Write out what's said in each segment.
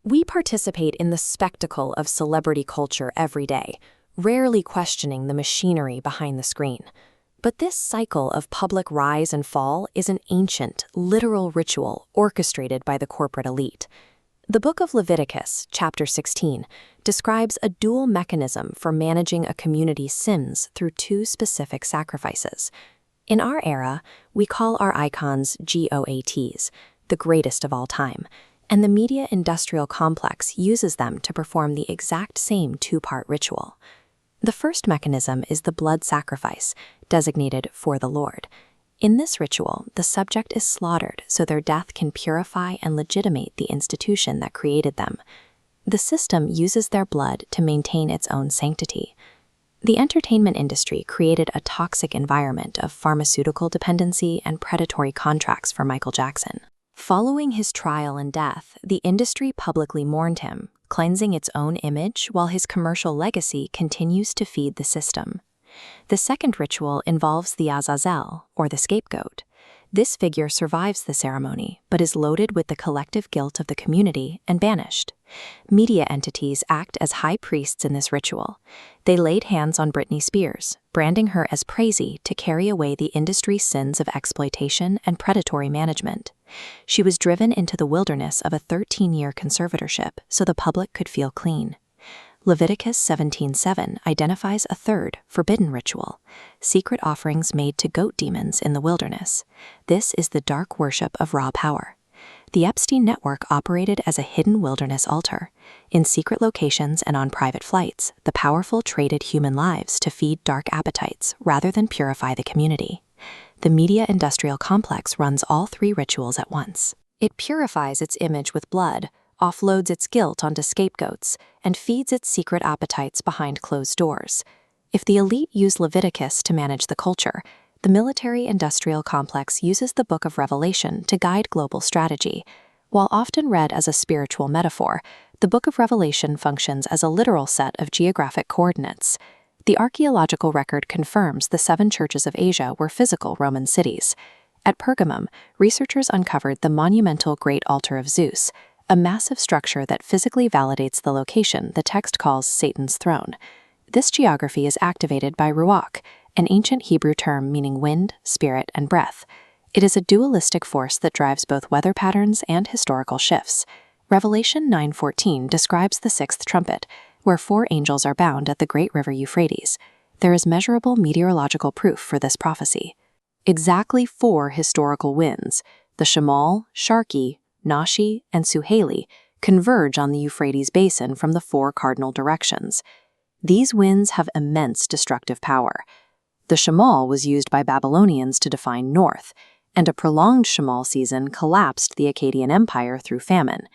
We participate in the spectacle of celebrity culture every day, rarely questioning the machinery behind the screen. But this cycle of public rise and fall is an ancient, literal ritual orchestrated by the corporate elite. The book of Leviticus, chapter 16, describes a dual mechanism for managing a community's sins through two specific sacrifices. In our era, we call our icons GOATs, the greatest of all time, and the media-industrial complex uses them to perform the exact same two-part ritual. The first mechanism is the blood sacrifice, designated for the Lord. In this ritual, the subject is slaughtered so their death can purify and legitimate the institution that created them. The system uses their blood to maintain its own sanctity. The entertainment industry created a toxic environment of pharmaceutical dependency and predatory contracts for Michael Jackson. Following his trial and death, the industry publicly mourned him, cleansing its own image while his commercial legacy continues to feed the system. The second ritual involves the Azazel, or the scapegoat. This figure survives the ceremony, but is loaded with the collective guilt of the community and banished. Media entities act as high priests in this ritual. They laid hands on Britney Spears, branding her as crazy to carry away the industry's sins of exploitation and predatory management. She was driven into the wilderness of a 13-year conservatorship so the public could feel clean. Leviticus 17:7 identifies a third, forbidden ritual, secret offerings made to goat demons in the wilderness. This is the dark worship of raw power. The Epstein network operated as a hidden wilderness altar. In secret locations and on private flights, the powerful traded human lives to feed dark appetites rather than purify the community. The media-industrial complex runs all three rituals at once. It purifies its image with blood, offloads its guilt onto scapegoats, and feeds its secret appetites behind closed doors. If the elite use Leviticus to manage the culture, the military-industrial complex uses the book of Revelation to guide global strategy. While often read as a spiritual metaphor, the book of Revelation functions as a literal set of geographic coordinates. The archaeological record confirms the 7 churches of Asia were physical Roman cities. At Pergamum, researchers uncovered the monumental Great Altar of Zeus, a massive structure that physically validates the location the text calls Satan's throne. This geography is activated by ruach, an ancient Hebrew term meaning wind, spirit, and breath. It is a dualistic force that drives both weather patterns and historical shifts. Revelation 9:14 describes the 6th trumpet, where 4 angels are bound at the great river Euphrates. There is measurable meteorological proof for this prophecy. Exactly 4 historical winds, the Shamal, Sharki, Nashi, and Suhaili, converge on the Euphrates basin from the 4 cardinal directions. These winds have immense destructive power. The Shamal was used by Babylonians to define north, and a prolonged Shamal season collapsed the Akkadian Empire through famine.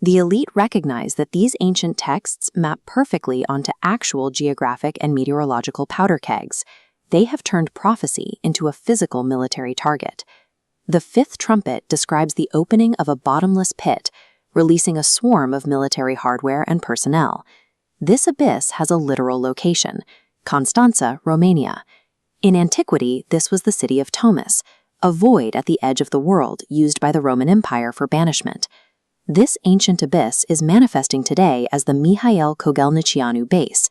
The elite recognize that these ancient texts map perfectly onto actual geographic and meteorological powder kegs. They have turned prophecy into a physical military target. The 5th trumpet describes the opening of a bottomless pit, releasing a swarm of military hardware and personnel. This abyss has a literal location, Constanța, Romania. In antiquity, this was the city of Thomas, a void at the edge of the world used by the Roman Empire for banishment. This ancient abyss is manifesting today as the Mihail Kogelnicianu base.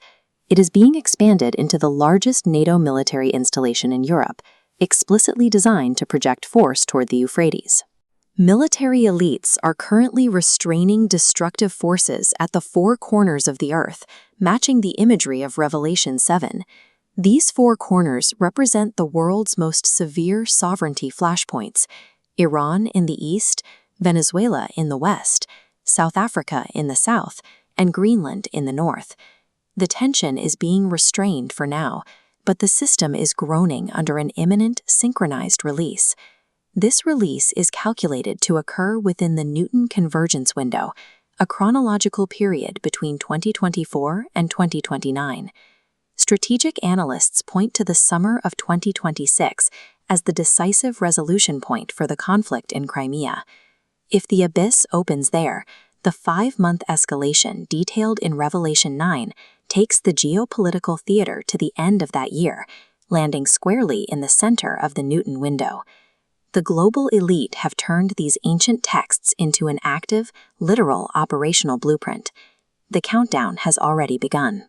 It is being expanded into the largest NATO military installation in Europe, explicitly designed to project force toward the Euphrates. Military elites are currently restraining destructive forces at the 4 corners of the earth, matching the imagery of Revelation 7. These 4 corners represent the world's most severe sovereignty flashpoints: Iran in the east, Venezuela in the west, South Africa in the south, and Greenland in the north. The tension is being restrained for now, but the system is groaning under an imminent synchronized release. This release is calculated to occur within the Newton Convergence Window, a chronological period between 2024 and 2029. Strategic analysts point to the summer of 2026 as the decisive resolution point for the conflict in Crimea. If the abyss opens there, the 5-month escalation detailed in Revelation 9 takes the geopolitical theater to the end of that year, landing squarely in the center of the Newton window. The global elite have turned these ancient texts into an active, literal operational blueprint. The countdown has already begun.